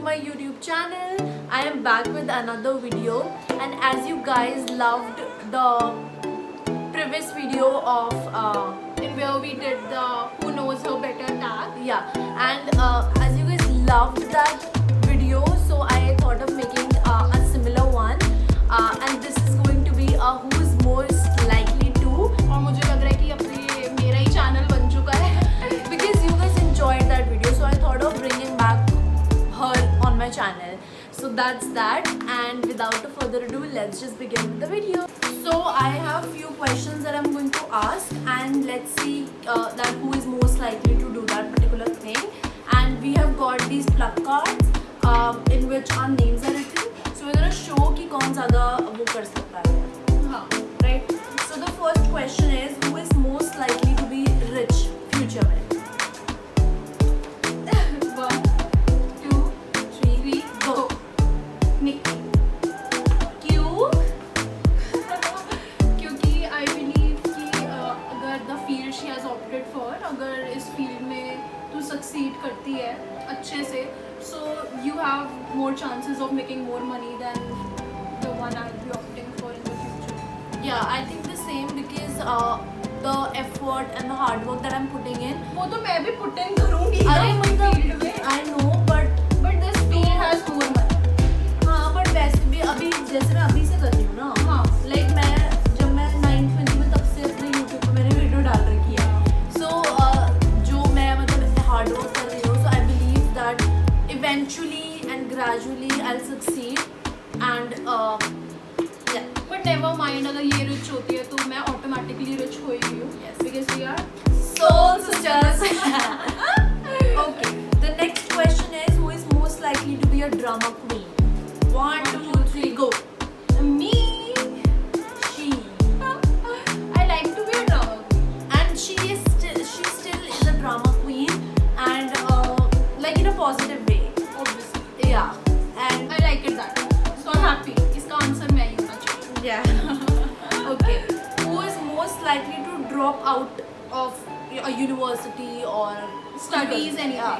my YouTube channel. I am back with another video, and as you guys loved the previous video of in where we did the who knows her better tag. yeah, and as you guys loved that video, so I thought of making a similar one, and this is going to be a who is most likely to. और मुझे लग रहा है कि अब ये मेरा ही channel बन चुका है Because you guys enjoyed that video, so I thought of bringing back her on my channel. So that's that, and without further ado, let's just begin with the video. So I have few questions that I'm going to ask, and let's see that who is most likely to do that particular thing. And we have got these pluck cards in which our names are written. So we're gonna show कि कौन ज़्यादा वो कर सकता है. हाँ. Right? So the first question is, who is most likely to be rich future में? 1, 2, 3, go. Nikki. क्यों? क्योंकि I believe कि अगर the field she has opted for, अगर इस field में तू succeed करती है अच्छे से, so you have more chances of making more money than the one I'll be opting for in the future. Yeah, I think the same because the effort and the hard work that I'm putting in. वो तो मैं भी put in करूँगी ना अरे अपनी मतलब field में. I know, but this field has more money. हाँ, but वैसे भी अभी जैसे मैं अभी से कर रही हूँ ना. हाँ. Like जब मैं 9th में थी, मैं तब से अपने YouTube पे मैंने वीडियो डाल रखी है. So जो मैं मतलब hard work कर रही हूँ, so I believe that eventually and gradually I'll succeed, and yeah. But never mind, अगर ये rich होती है तो मैं automatically rich हो ही गई हूँ. Yes. Because we are Soul sisters. Okay. The next question is, who is most likely to be a drama queen? 1, 2, 3, go. me. She. I like to be a drama queen. And she still is a drama queen, and like in a positive way. Obviously. Yeah. And I like it that. So I'm happy. इसका answer मैं ही होना चाहिए. yeah. Okay. Who is most likely to drop out of a university or Studies, anything. Yeah.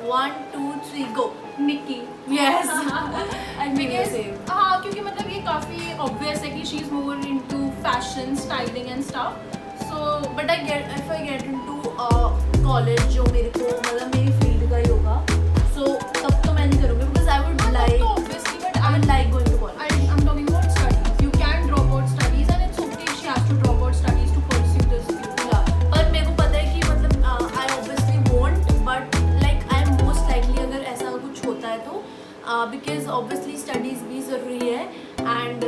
1, 2, 3, go. Nikki. Yes. I mean the same. हाँ, क्योंकि मतलब ये काफी obvious है कि she is more into fashion, styling and stuff. So But if I get into college जो मेरे को मतलब मेरी फील्ड का ही होगा, so तब तो मैं नहीं करूँगी because I would like तो obviously, but I would like going to college. I'm talking about studies. You can drop out studies and it's okay if she has to drop out studies to pursue this field. Yeah. पर मेरे को पता है कि मतलब I obviously won't, but like I am most likely अगर ऐसा कुछ होता है तो because obviously studies भी ज़रूरी है, and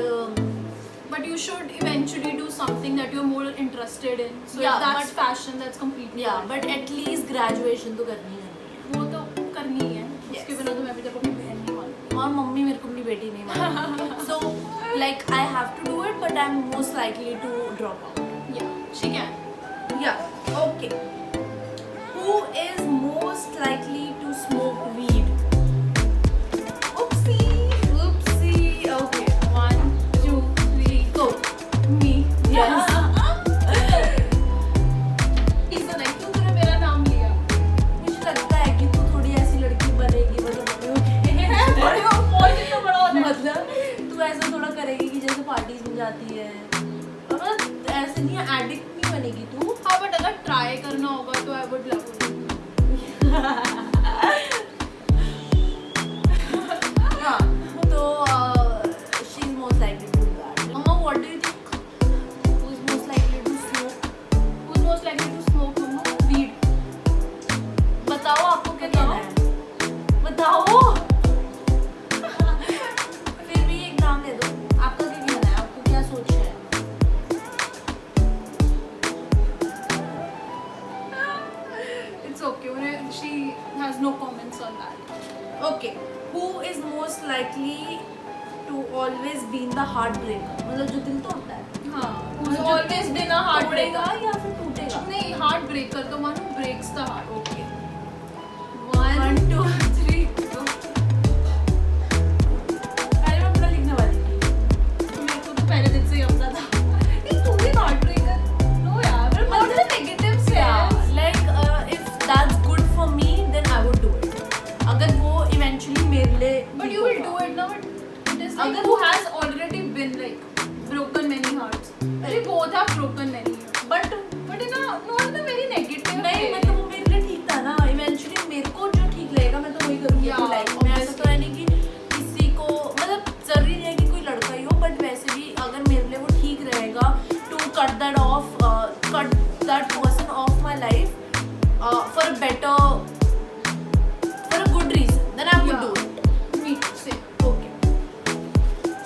But you should eventually do something that you're more interested in. So Yeah, if that's but- fashion, that's completely yeah, fine. but at least graduation तो करनी ही है. वो तो करनी ही है. Yes. उसके बिना तो मैं भी तेरे को अपनी बहन नहीं मानती. और मम्मी मेरे को अपनी बेटी नहीं मानती. So like I have to do it, but I'm most likely to drop out. Yeah, she can. Yeah. Okay. Who is most likely to smoke weed? Oopsie. Oopsie. Okay. 1, 2, 3, Go. me. Yes. Isn't it? क्यों तूने मेरा नाम लिया? मुझे लगता है कि तू थोड़ी ऐसी लड़की बनेगी मतलब बड़े हो, बहुत ही तो बड़ा होता है. मतलब तू ऐसा थोड़ा करेगी कि जैसे पार्टीज में जाती है, और मतलब ऐसे नहीं एडिक्ट नहीं बनेगी तू. हाँ, but अगर try करना होगा तो I would love it. हाँ, तो she is most likely to do that. Amma, what do you think? Who is most likely to smoke? Who's most likely to smoke, Mama? Weed. बताओ आपको क्या कहना है? बताओ. फिर भी एक नाम ले दो. आपका क्या कहना है? आपको क्या सोच है? It's okay. She has no comments on that. Okay. Who is most likely to always be in the heartbreaker? मतलब जो दिल तोड़ता है. हाँ. Who's always been a heartbreaker? तोड़ेगा या फिर टूटेगा? नहीं, heartbreaker, the one who breaks the heart. Okay. 1, 2, 3, go. पहले मैं अपना लिखने वाली थी. मेरे को तो पहले दिन से ही पता था. नहीं, तू भी heartbreaker. No यार, not the negative sense. Yeah. Like if that's good for me, then I would do it. अगर वो eventually that person off my life for a good reason, then I would do it. Me too, same. Okay.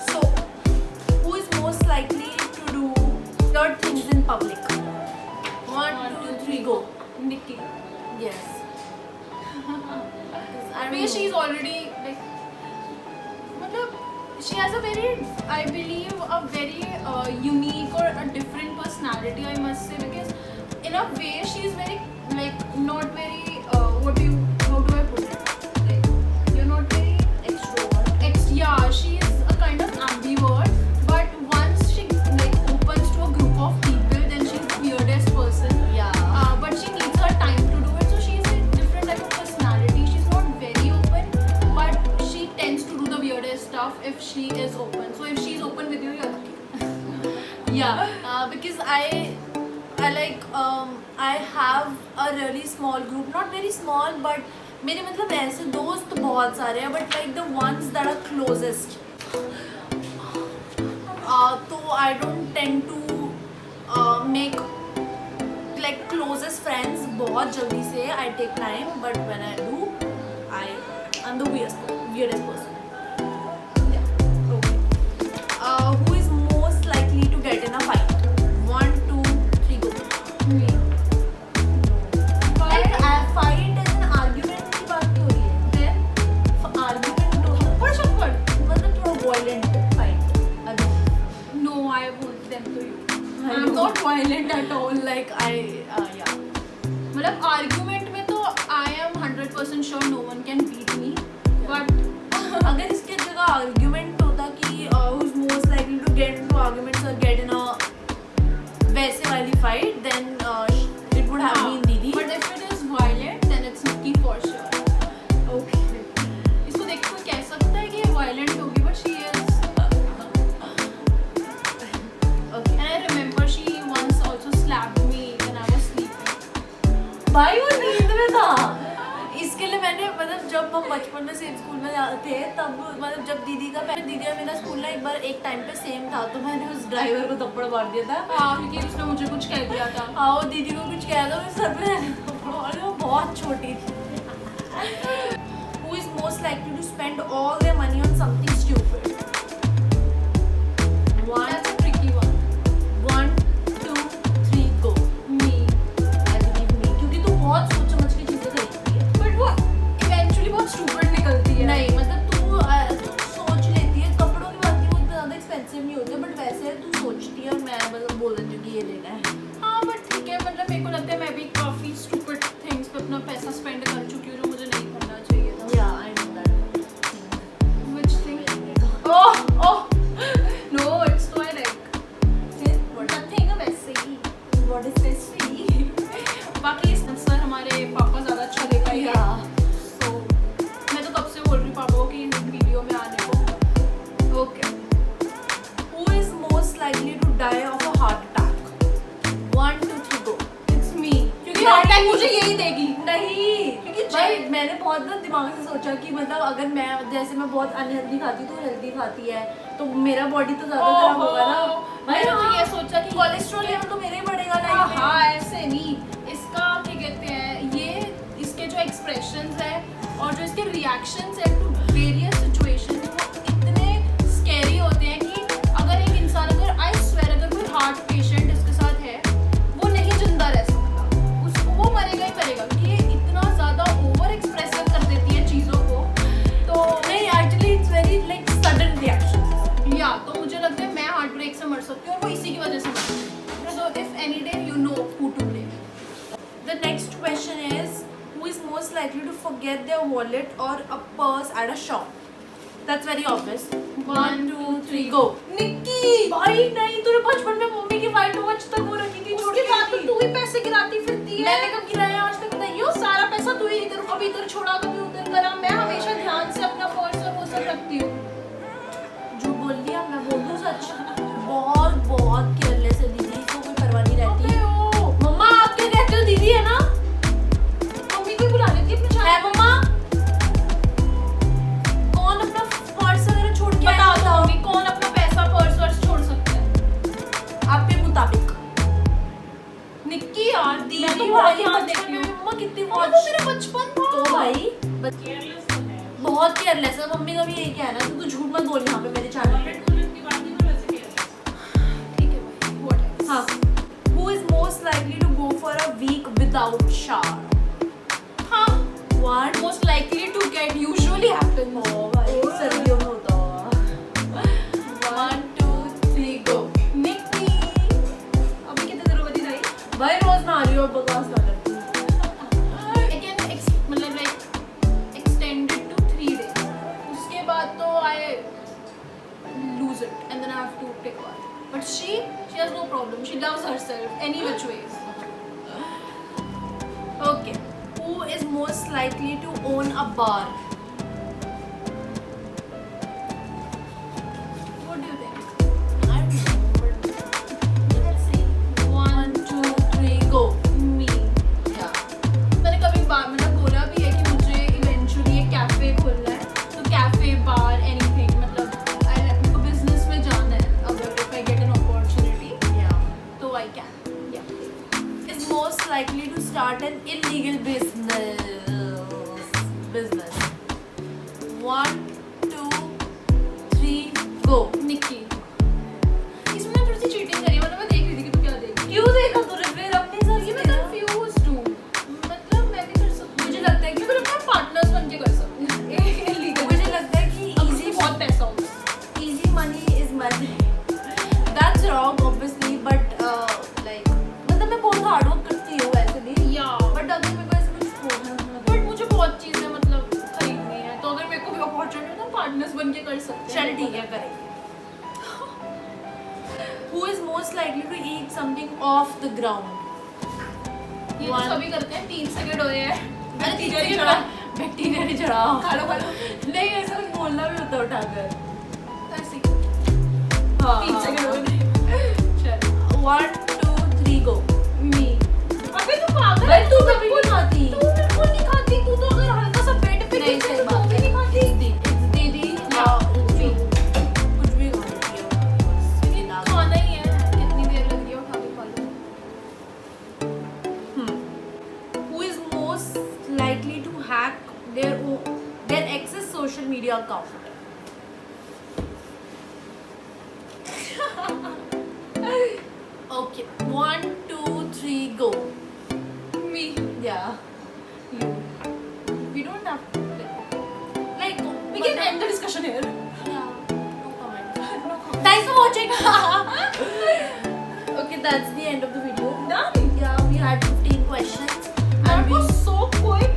So, who is most likely to do weird things in public? 1, 2, 3, go. Nikki. Yes. Because she's already like, मतलब she has a very, I believe, a very unique or a different personality, I must say, because in a way she's very like not very how do I put it, like you're not very Extrovert. yeah, she's a kind of ambivert, but once she like opens to a group of people, then she's the weirdest person. Yeah. But she needs her time to do it, so she's a different type of personality. She's not very open, but she tends to do the weirdest stuff if she is open. So if she's open with you, you're lucky. Yeah. Because I have a really small group, not very small, but मेरे मतलब ऐसे दोस्त बहुत सारे हैं, but like the ones that are closest. तो I don't tend to make like closest friends बहुत जल्दी से. I take time, but when I do, I'm the weirdest person. Yeah. Okay. Who is most likely to get in a fight? 1, 2, 3, go. Me. Like fight is an argument की बात हो रही है. Then argument तो मतलब थोड़ा violent fight. No, I won't them to you. I'm not violent at all. Like yeah. मतलब argument में तो I am 100% sure no one can beat me. But अगर इसके जगह argument होता कि who's most likely to get into arguments or get in a वैसे वाली fight, then it would have been दीदी. But if it is violent, then it's Nikki for sure. Okay. इसको देख कोई कह सकता है कि ये violent होगी, but she is. Okay. And I remember she once also slapped me when I was sleeping. भाई वो नींद में था. इसके लिए मैंने मतलब जब हम बचपन में सेम स्कूल में थे तब मतलब जब दीदी और मेरा स्कूल ना एक बार एक टाइम पे सेम था, तो मैंने उस ड्राइवर को थप्पड़ मार दिया था. हाँ, क्योंकि उसने मुझे कुछ कह दिया था. हाँ, वो दीदी को कुछ कहा था, मेरे सर पे थप्पड़ मार दिया. वो बहुत छोटी थी. Who is most likely to spend all their money on something stupid? That's a tricky one. 1, 2, 3, go. Me. I believe me. क्योंकि तू बहुत सोच समझ के चीजें खरीदती है. But वो eventually बहुत stupid निकलती है. नहीं मतलब तू सोच लेती है. कपड़ों की बात नहीं, वो इतना ज़्यादा एक्सपेंसिव नहीं होते, बट वैसे तू सोचती है और मैं मतलब बोल देती हूँ कि ये लेना है. हाँ, but ठीक है, मतलब मेरे को लगता है मैं भी काफी stupid things पे अपना पैसा spend कर चुकी हूँ जो मुझे नहीं करना चाहिए था. Yeah, I know that. Which thing? Oh, no, it's not like फिर what nothing वैसे ही. is this fee? बाकी इस आंसर हमारे पापा ज़्यादा अच्छा देगा ही है. Yeah. So, मैं तो कब से बोल रही हूँ पापा को कि वीडियो में आने को. Okay. Who is most likely to die of a heart attack? 1, 2, 3, go. It's me. क्योंकि नहीं. heart attack मुझे यही देगी. नहीं, क्योंकि भाई मैंने बहुत ना दिमाग से सोचा कि मतलब अगर मैं जैसे मैं बहुत अनहेल्दी खाती हूँ तो हेल्दी खाती है, तो मेरा बॉडी तो ज़्यादा खराब होगा ना. मैंने तो ये सोचा कि कोलेस्ट्रॉल लेवल तो मेरा ही बढ़ेगा लाइफ में. हाँ, ऐसे नहीं. इसका क्या कहते हैं, ये इसके जो एक्सप्रेशंस है और जो इसके रिएक्शंस है टू वेरियस सिचुएशंस, वो इतने स्कैरी होते हैं कि अगर एक इंसान, अगर आई स्वेयर अगर कोई हार्ट पेशेंट इसके साथ है, वो नहीं जिंदा रह सकता. उसको वो मरेगा ही मरेगा, क्योंकि ये इतना ज़्यादा ओवर एक्सप्रेसिव कर देती है चीज़ों को. तो नहीं, actually it's very like sudden reaction. या तो मुझे लगता है मैं हार्ट ब्रेक से मर सकती हूँ और वो इसी की वजह से मर सकती हूँ. So if any day you know who to blame. The next question is, who is most likely to forget their wallet or a purse at a shop? That's very obvious. 1, 2, 3, go. Nikki. भाई नहीं, तूने बचपन में mummy की white watch तक वो रखी थी, उसके छोटी बाद तो थी. तू ही पैसे गिराती फिरती है. मैंने कब गिराया आज तक बताइयो? सारा पैसा तू ही इधर कभी इधर छोड़ा कभी उधर करा. मैं हमेशा ध्यान से अपना पर्स और वो सब रखती हूँ. झूठ बोल दिया, मैं बोल दूँ सच. बहुत बहुत केयरलेस है दीदी, इसको कोई परवाह नहीं रहती. मम्मा आप क्या कहते हो, दीदी है ना? मम्मी को बुला लेती है अपने है मम्मा? कौन अपना पर्स वगैरह छोड़ के आया? बताओ मम्मी, कौन अपना पैसा पर्स वर्स छोड़ सकता है? आपके मुताबिक. निक्की यार यार, मैं दीदी तो बहुत भाई ध्यान बचपन देती में हूँ। मम्मा कितनी वो तो वॉच मेरा बचपन था। तो भाई केयरलेस तो है। बहुत केयरलेस है मम्मी का भी यही कहना है, तू झूठ मत बोल यहाँ पे मेरे चैनल पे। टॉयलेट की बात नहीं पर वैसे केयरलेस। ठीक है भाई, what else? हाँ, who is most likely to go for a week without shower? हाँ, One. most likely to get usually happens. ओ भाई सर्दियों में होता होगा। 1 2 3 go. Nikki, अभी कितने देर हो गई भाई? भाई रोज ना रही हो बकवास ना करती। I can मतलब like extend it to 3 days. उसके बाद तो I lose it and then I have to take a bath. But she has no problem. She loves herself any which ways. Okay. Who is most likely to own a bar? What do you think? I don't know, but let's see. 1 2 3 go. Me. Yeah. मैंने कभी बार मैंने बोला भी है कि मुझे eventually एक cafe खोलना है, तो कैफे बार एनीथिंग, मतलब मेरे को बिजनेस में जाना है अगर if I get an opportunity Yeah. तो I can. Is most likely to start an illegal business. 1 2 3 go. Nikki, इसमें थोड़ी सी चीटिंग करी है, मतलब मैं देख रही थी कि तू क्या देख रही है। क्यों देखा तूने फिर अपनी सर ये मैं कंफ्यूज्ड हूँ, मतलब मैं भी कर सकती हूँ। मुझे लगता है कि मुझे लगता है पार्टनर्स बन के कर सकते हैं illegal। मुझे लगता है कि अब easy इसमें बहुत पैसा होगा। easy money is money. That's wrong obviously, but like मतलब मैं बहुत हार्ड वर्क करती हूँ वैसे भी, या बट अगर मेरे को ऐसे कुछ खोलना बट मुझे बहुत चीजें मतलब खरीदनी है, तो अगर मेरे को भी अपॉर्चुनिटी तो पार्टनर्स बन के कर सकते हैं। चल ठीक है करेंगे. Who is most likely to eat something off the ground? ये तो One. सभी करते हैं। 3 सेकंड हो रहे हैं। अरे बैक्टीरिया नहीं नहीं चढ़ा, चढ़ा। बैक्टीरिया नहीं चढ़ा. खा लो। नहीं ऐसा कुछ बोलना भी होता है उठाकर. ऐसे ही। हाँ 3 सेकंड हो रहे हैं। चल। 1 2 3 go. मी। अबे तू पागल भाई है, तू कभी नहीं खाती. तू बिल्कुल नहीं खाती। तू तो अगर हल्का सा बेड पे नहीं गिरते सही तो बात तू भी नहीं खाती। दीदी या मी। कुछ भी खा लेती है. ये खाना ही है, कितनी देर लग रही है उठा के खा लो। Who is most likely to hack their ex's social media account? Okay, 1 2 3 go. Me। Yeah, you. We don't have to Like we can end the discussion here। Yeah, no comment. Thanks for watching. Okay, that's the end of the video. Done। Yeah, we had 15 questions That and we was so quick।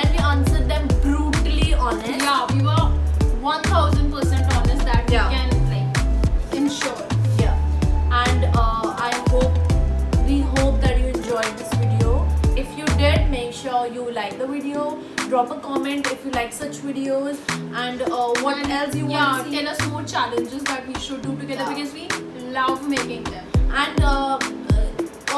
and we answered them brutally honest. Yeah, we were 1000% honest that Yeah. we can like ensure। Yeah. And we hope that you enjoyed this video. If you did, make sure you like the video, drop a comment if you like such videos, and what And else you yeah, want to see. tell us more challenges that we should do together Yeah. because we love making them। And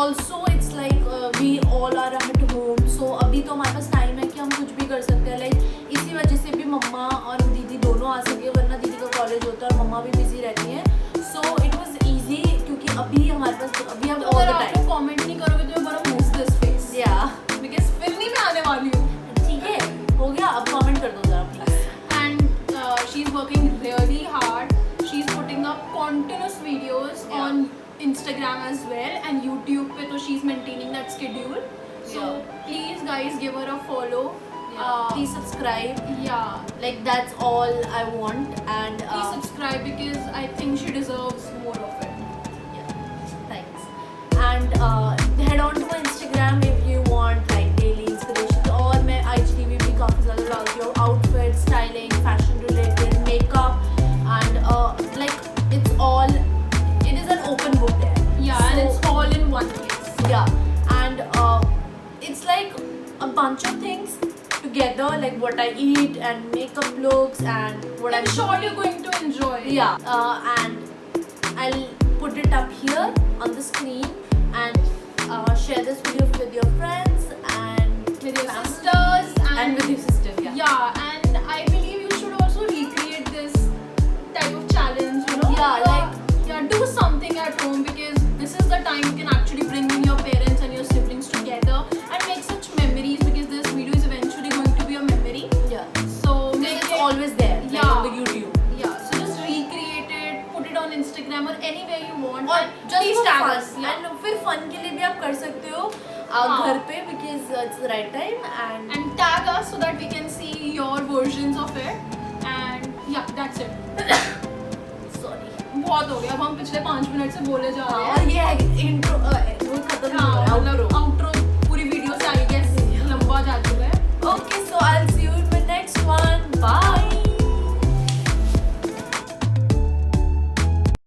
also it's like we all are at home, so अभी तो हमारे पास time है कि हम कुछ भी कर सकते हैं. Like इसी वजह से भी मम्मा और दीदी दोनों आ सके, वरना दीदी का कॉलेज होता है और मम्मा भी बिजी रहती हैं. So it was easy क्योंकि अभी हमारे पास अभी हम तो all अगर the आप time. लोग कमेंट नहीं करोगे तो मैं बड़ा lose this face Yeah. because फिर नहीं मैं आने वाली हूँ। ठीक है, हो गया. अब कमेंट कर दो जरा please. And she's working really hard। she's putting up continuous videos Yeah. on Instagram as well and YouTube पे तो she's maintaining that schedule। so Yeah. please guys give her a follow। Please subscribe. yeah, Like that's all I want. And please subscribe because I think she deserves more of it। yeah, thanks. And head on to my Instagram if you want like daily inspiration. और मैं IGTV भी काफी ज़्यादा डालती हूँ. Outfit, styling, fashion related, makeup, and like it's all. It is an open book there. yeah and So- it's all in one place। Yeah, and it's like a bunch of things together, like what I eat and makeup looks and what I'm sure you're going to enjoy it। yeah, and I'll put it up here on the screen and share this video with your friends and with your family. sisters and with your sister. Yeah. yeah and I believe you should also recreate this type of challenge, you know। Yeah, like- yeah, do something at home because this is the time you can actually bring in your parents and your siblings to Tag fun. us, yeah. And फिर fun के लिए भी आप कर सकते हो हाँ. घर पे, because it's the right time and tag us so that we can see your versions of it. And yeah, that's it. sorry. बहुत हो गया, अब हम पिछले 5 मिनट से बोले जा हाँ, रहे और हैं. ये इंट्रो वो खत्म नहीं हो रहा, हाँ, outro. outro